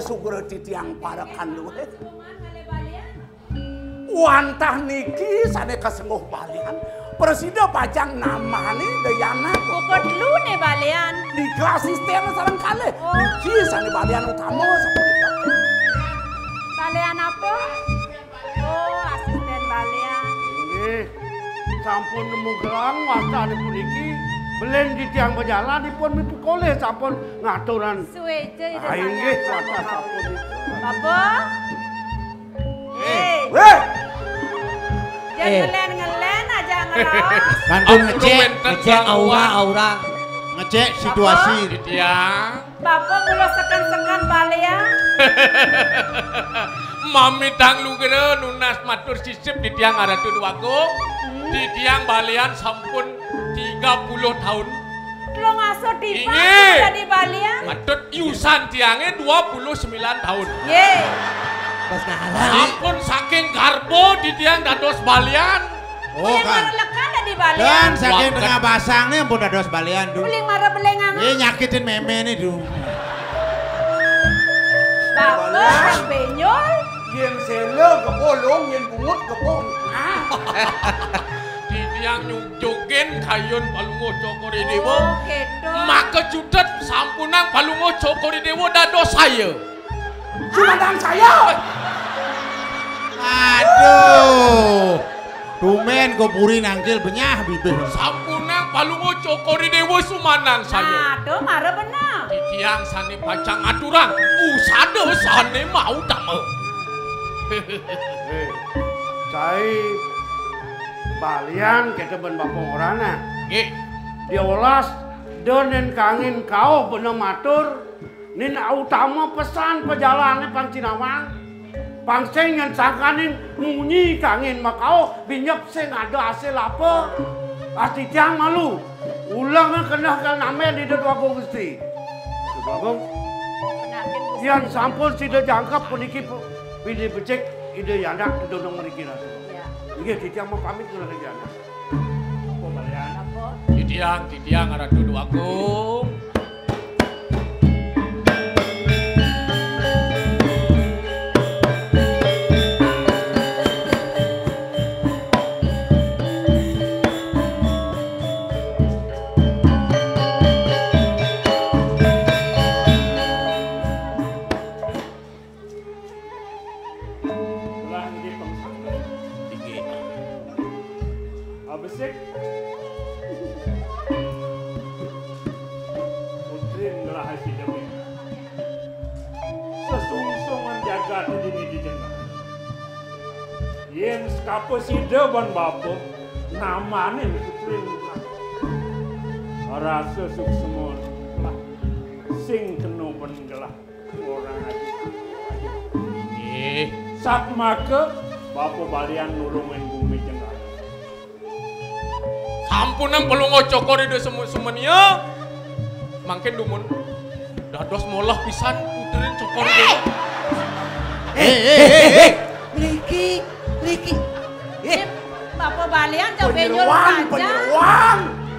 Sugro titiang parakan luwih. Wantah niki sane kesenguh balian. Presida pajang namane Dayana. Pokok dulu nih balian. Di kelas sistem sareng kalih. Niki sane balian utama sapunika. Balian apa? Oh, asisten balian. Nggih. Sampun nemu gelang wastane puniki. Belen di tiang berjalan dipun mipikoleh sampun ngaturan. Suweje itu Inggih kata sampun. Apa? Weh. Jangan ngelen aja ngeraos. Bantu ngecek aura, ngecek situasi di tiang. Bapak mula sekan-sekan balian. Mami tang lu gede nunas matur sisip di tiang ada tuh aku. Di tiang balian sampun 30 tahun. Lo ngasuh di mana di balian? Matut iusan tiangnya 29 tahun. Ye. Pas ngahalan. Sampun saking garbo di tiang dados balian. Oh kan. Lekan ada di balian. Dan saking tengah basang nih ampun dados balian dulu. Beling marah belengang. Ini nyakitin meme nih dulu. Bapak benyol. Yen sele kebolong, yen bungut kebon. Di tiang nyungjogen kayun palungo cokori dewo. Oh, gitu. Maka judet sampunang palungo cokori dewo dados saya. Sumandang saya. Aduh. Tumen kok puri nangkil benyah bibir. Sampunang palungo cokori dewo sumanang saya. Aduh, marah benar. Di tiang sane pacang aturan. Usade sane mau damel. Cai balian kita ben bapong orana. Nggih. Diolas donen kangin kau bener matur. Nin utama pesan perjalanan pang Cinawang. Pangsing ngan sangkanin munyi kangin makau binyep sing ada hasil apa. Asti tiang malu. Ulang kena kal name di dua gusti. Bagong. Yang sampun sida jangkap puniki pilih becek ide yandak dodong mriki ratu. Nggih ditiang mau pamit kula niki anak. Apa balian? Apa? Di tiang ada duduk aku. Abesik. Putri ngerahasi demi. Sesungsungan jaga di jengah. Yen skapa sida ban bapa namane putri ngerah. Rasa suksemon lah. Sing kena pengelah orang aja. Sak maka bapa balian nulungin bumi jengah. Ampunan pelungo cokori de semenia. Mangken dumun dados molah pisan puterin cokori dewa. Riki. Bapak balian jauh benyol Penyeruan, saja. penyeruan.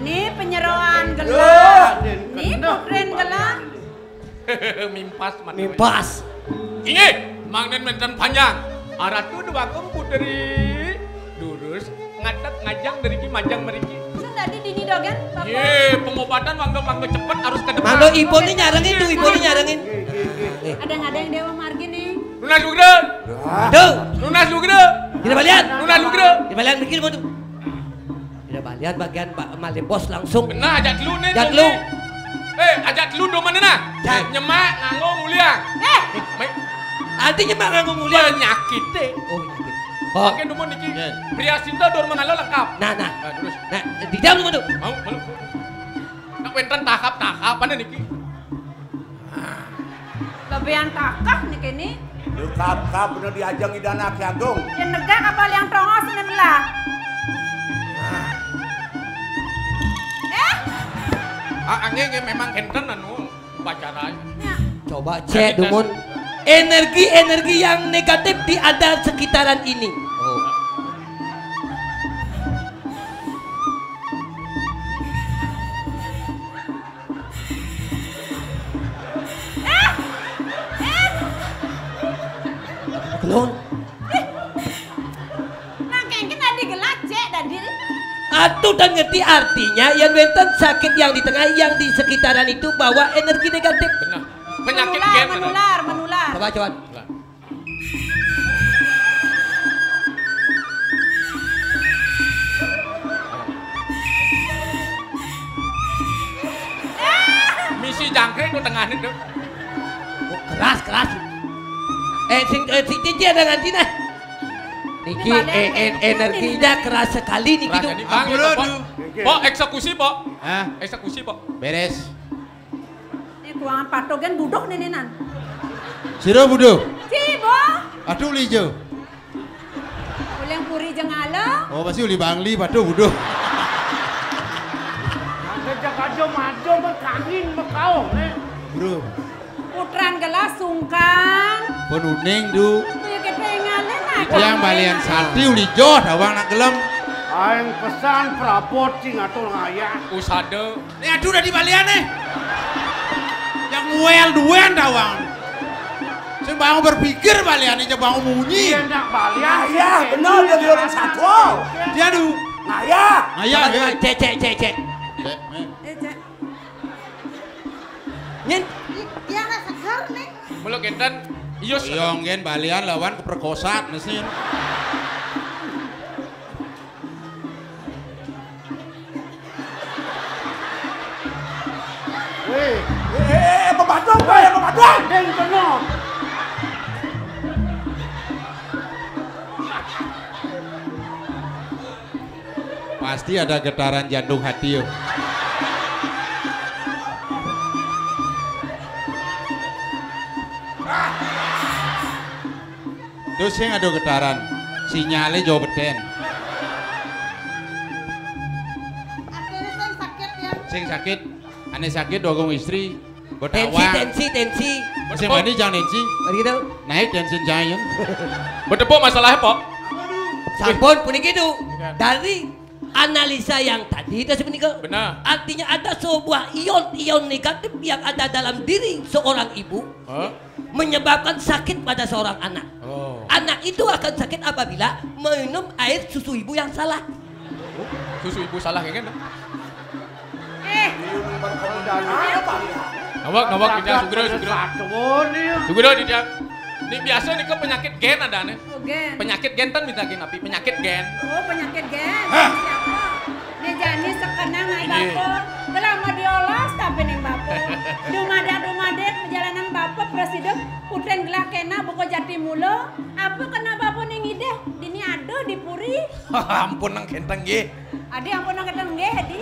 Nih penyeruan gelang. Nih putren gelang. Mimpas man. Mimpas. Inge, mangnen menten panjang. Aratu dua puteri durus ngadat ngajang dari ki majang meriki. Tadi dini dogan, Bapak. Ye, pengobatan mangga cepet harus ke depan. Mangga ibu nih nyarengin tuh, ibu nih nyarengin. Ada yang Dewa Margi nih. Lunas lugre. Aduh. Lunas lugre. Tidak balian. Lunas lugre. Tidak balian mikir mau tuh. Tidak balian bagian Pak Mali Bos langsung. Benar ajak lu nih. Ajak lu. Ajak lu do mana nah? Nyemak nganggo mulia. Artinya mah nganggo mulia. Penyakit deh. Oh, penyakit. Oke, dumun niki. Pria Sinta dor mangalo lengkap. Nah, terus. Nah, di dalam tuh. Mau, belum. Nak wenten tahap-tahapan niki. Lebihan kakak nih kini. Kap bener diajang idana Ki Agung. Yang negak kapal yang tongos ini belah. Angge memang enten anu pacaran. Coba cek dumun. energi-energi yang negatif di ada sekitaran ini. Kelon. Nah kengken tadi gelak cek tadi. Atuh dan ngerti artinya yang wenten sakit yang di tengah yang di sekitaran itu bawa energi negatif. Benar. Penyakit Menular, gen. menular, menular. Coba coba. Misi jangkrik itu tengah itu. Oh, keras keras. Sing Cici ada nganti nah. Niki energinya keras sekali niki tuh. Jadi bang, itu, Pok, eksekusi, Pok. Hah? Eksekusi, Pok. Beres. Ini kuangan patogen budok nenenan. Siro budo. Cibo. Aduh lijo. Uleng puri jeng ala. Oh pasti uli bangli padu budo. Sejak aja maju berkangin berkau nih. Bro. Putran gelas sungkan. Pun uning du. Ya kita ngalen Yang balian sati uli jo dawang nak gelem. Aing pesan prapot cing atul ngaya. Usade. Nih aduh udah di balian nih. Yang muel duen dawang. Sing bangun berpikir balian ini bangun munyi. Iya nak balian. Ayah, benar jadi orang satu. Dia du. Ayah. Ayah ya. Cek. cek. Nyen. Iya nak segar nih. Belum kenten. Ius. Yong gen balian lawan keperkosaan mesin. Weh, Pembantu apa ya pembantu? deng kena. Pasti ada getaran jantung hati yo. Terus yang ada getaran, sinyalnya jauh beden. Akhirnya saya sakit ya. Sing sakit, aneh sakit dogong istri, Tensi berdawang. tensi. Sing mandi jangan tensi, Mari gitu. naik tensi giant. Berdepok masalahnya, Pok. Sampun puniki itu dari analisa yang tadi itu sebenarnya Benar. artinya ada sebuah ion-ion negatif yang ada dalam diri seorang ibu Hah? menyebabkan sakit pada seorang anak. Oh. Anak itu akan sakit apabila minum air susu ibu yang salah. Susu ibu salah kayak gitu. Nawak Nawak kita sugro. nih. Sugro di dia. Ini biasa nih ke penyakit gen ada nih. Oh gen. Penyakit gen kan minta gen api. Penyakit gen. Oh penyakit gen. Siapa? Nih jani sekena ngai bapo. Gelama diolos tapi ning bapo. Dumadet perjalanan bapo presiden putren gelak kena buko jati mulo. Apa kena bapo ning ide? Dini ado dipuri. Ampun nang kenteng ge. Adi ampun nang keteng nggih di.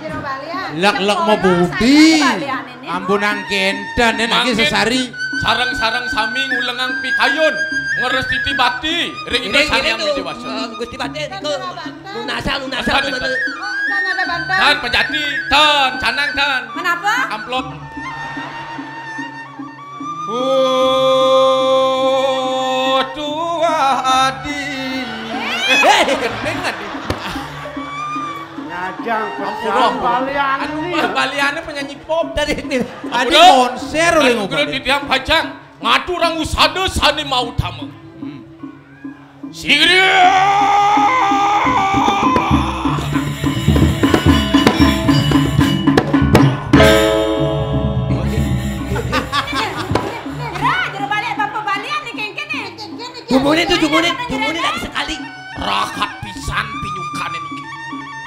Jero balian. Lek mau budi, ampunan kendan dan lagi sesari. Sarang-sarang sami ngulengang pikayun. Ngeres titi bati. Ring Ini sari yang tuh dewasa. Gusti Bate itu lunasa Dan, tuh. Dan ada bantal. Dan pejati. Dan canang dan. Kenapa? Amplop. Tua adi. Gendeng adi. Ngajang pesan Ampun, balian Anu nih. mah baliannya penyanyi pop. Dari ini. Adi konser oleh Anu kudu di tiang pajang. Ngadu rang usada sani mau utama. Siria. Jero balian bapak balian nih kengken nih. Jumuni lagi sekali. Rakat pisan pinyukan ini.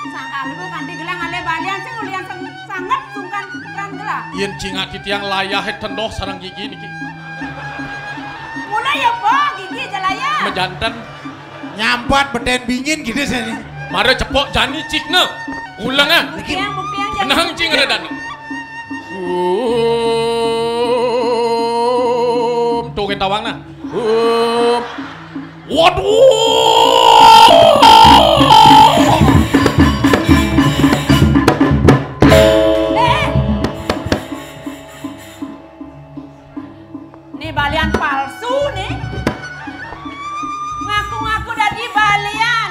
Sangkal bu kanti gelang ale balian sing ulian sangat sungkan pukulan gelang. Yen cingat di tiang layah tendoh sarang gigi niki. Mulai ya po gigi jalaya. Mejantan. Nyampat beden bingin gitu sini. Mare cepok jani cikne. Ulang ah. Bukti yang jadi. Kenang cing redan. Tuh kita wang nah. Waduh. palsu nih. Ngaku-ngaku dadi balian.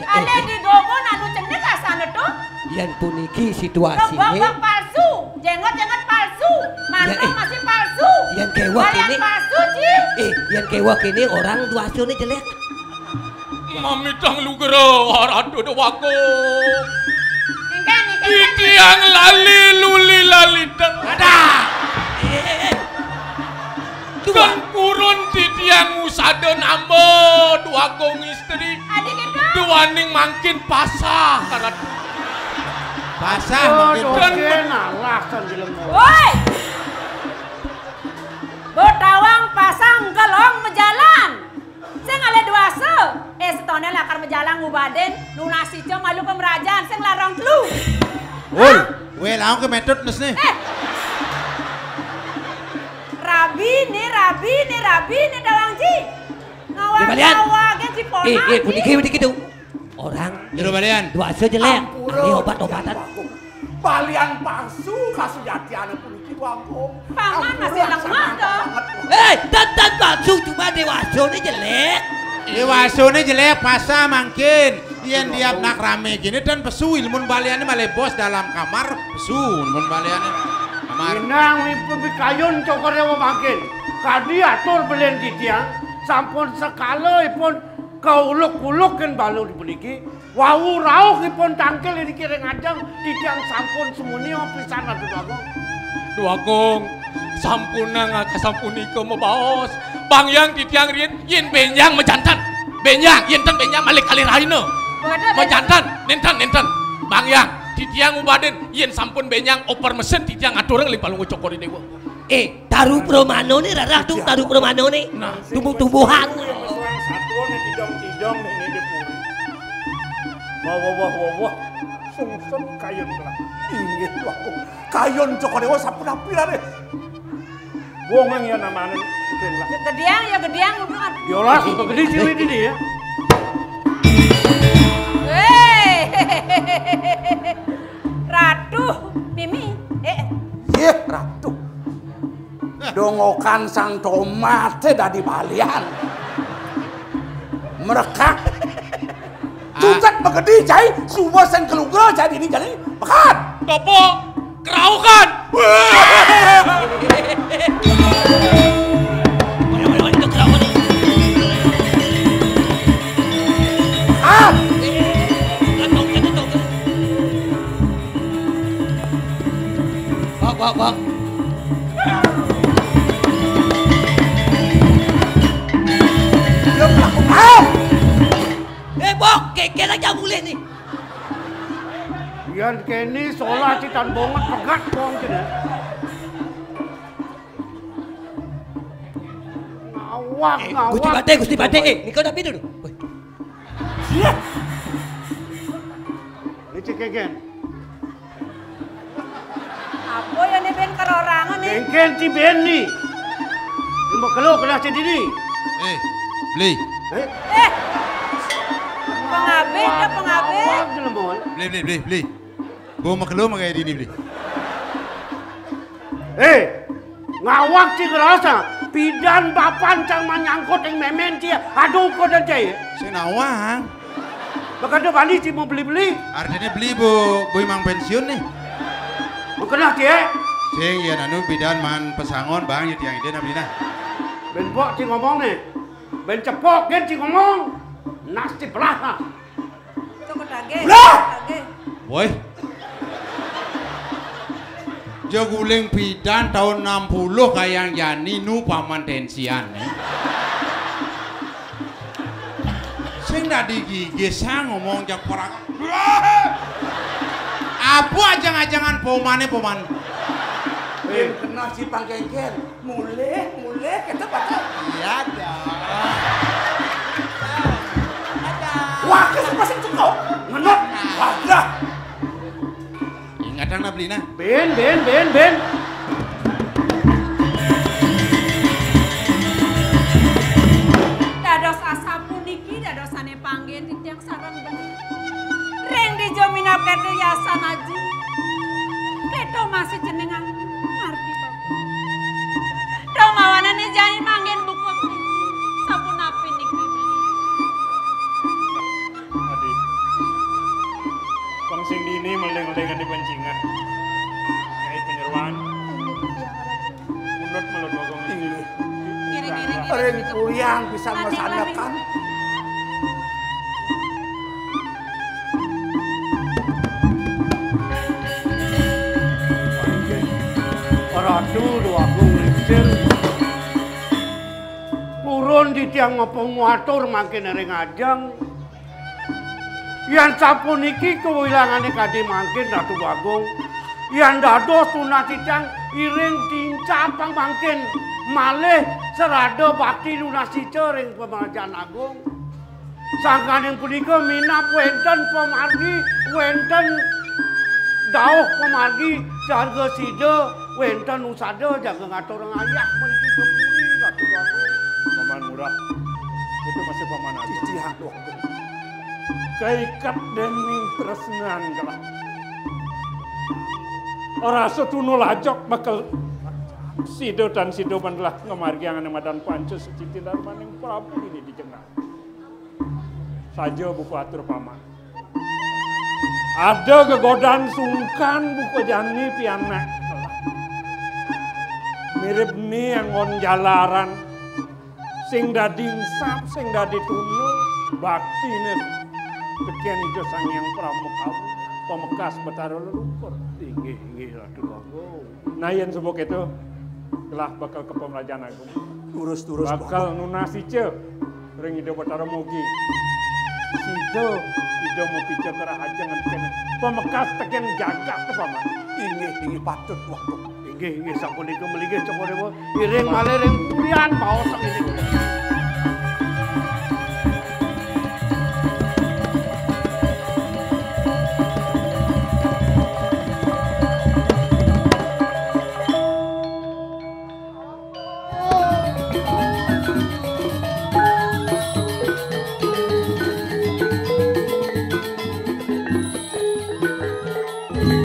Ale digogon anu cendet asana tuh. Yang puniki situasinya. Rebok palsu, jenggot palsu, mantrong masih palsu. Yang kewak balian ini. palsu, Ci. Yang kewak ini orang duasionnya jelek. Mami tang lu gero harado do wako. Ingkan. Titiang lali luli lalitang. Ada. Kan kurun titiang usada namo dua gong istri. Adik itu. Duaning mangkin pasah karat. Basah makin. Doken alasan di lemur. Woi. Botawang pasang gelong mejalan. Sing ale duase. Setone lakar mejalan ngubaden lunasi cem malu pemerajan sing larang telu. Woi, well aku ke metode nes nih. Rabi nih dawang Ci. Di balian. Ngawang Ci ponang. Puniki tuh. Orang Jero balian. duasio jelek. Ini obat-obatan. Balian palsu kasujatian puniki wako. Pangan masih lemah dong. Dan palsu cuma dewasionya jelek. Dewasone jelek pasah mangkin. Yen diap nak rame gini dan pesu ilmun baliannya malah bos dalam kamar pesu ilmun baliannya kamar. Inang mipi kayun cokor yang makin. Kadi atur belian titiang. Sampun sekala ipun kauluk-uluk kan balu dipuniki. Wau rauh ipun tangkel ini kira ngajang. Titiang sampun semuni pisan adu dagong. Dua gong sampuna ngakasampuni ke mabaos. Bang yang titiang rien yen benyang mejantan. Benyang yen tan benyang malik kali raino. Mejantan nenten. Bang yang titiang ubaden yen sampun benyang oper mesin titiang aturang lipalung cokori dewa. Taruh promano nih rarah tuh taruh promano nih. Nah, tumbuh-tumbuhan. Satu nih tidong ini dipuri. Wah. Sungsem kayun lah. Inggih wako. Kayon cokorewa sampun apira deh. Wong yang namanya mungkin lah. Gedeang hubungan. Yolas begede cewek ini ya. Ratu, Mimi. Ye ratu. Dongokan sang tomate dadi balian. Merekak. Tucat begede cai, semua sang kelugra jadi ini jadi makan. Topo keraukan. Bok. Dia melakukan. Bok, kekela aja boleh nih. Yan kini solah citan bonget pegat bong cina. Ngawak. Gusti Bate, ini kau tapi dulu. Ini cekeken. Apa yang ini ben kerorangan nih? Kengken si Benny. Ini mau keluar kena sendiri. Beli. Pengabit. Apa jelemon? Beli. Gua mau keluar kayak ini beli. Ngawak si kerasa. Pidan bapan cang menyangkut yang memen cia. Aduh kau dan cai. Saya nawang. Bahkan dia balik si mau beli. Artinya beli bu imang pensiun nih. Bukanlah cia. Sing ya nanu bidan man pesangon bang yang ide nabi nah. Ben pok si ngomong nih. Ben cepok kan si ngomong. Nasti belah. Cukup lagi. Belah! Boy. Joguling bidan tahun 60 kayang Yani nu paman tensian nih. Sing dah digigis ngomong jak orang. Apa ajang-ajangan poman. Kena si pangkengken. Mulai kita baca. Iya dah. Wah, kesukaan sing cukup. Menut. Wadah. Ingat na beli na. Ben. Dados asapu niki dadosane panggen titiang sareng bener. Reng dijominaken yayasan aji. Keto masih jenengan ngarti Bapak. Dong mawanane ring kulian bisa mesandakan. Ratu Agung Lingsir purun di tiang ngopong ngatur makin ring ajang yang sapuniki kewilangane kadi mangkin Ratu Agung yang dados tunah titiang iring dincapang mangkin malih serada bakti lunasica ring Pemerajan Agung sangkaning punika minap wenten pemargi wenten dawuh pemargi jarga sida wenten usada jaga ngatur ayah meniki kepuri Ratu Agung. Paman Murah, itu masih paman aja. Titiang Agung. Kaikat dening tresnan kalah. Rasa tunu lajok bakal Sido dan Sido mandelah ngemargi yang madan pancu seciti darmaning Prabu ini dijengah. Saja buku atur paman. Ada kegodaan sungkan buku jani pianak. Mirip nih yang on jalaran sing dadi sap sing dadi tunu bakti nih tekian ijo sang yang pramuka pemekas Betara Leluhur. Inggih Ratu Agung. Nah yang sebut itu telah bakal ke Pemerajan Agung. Turus-turus bakal nunasi ce ring ido Betara Mugi. Sido ido mau pice ke rahajangan kene pemekas tekian gagak ke paman. Inggih patut waktu. Inggih sapunika mligi coba iring malih ring kulian baos ini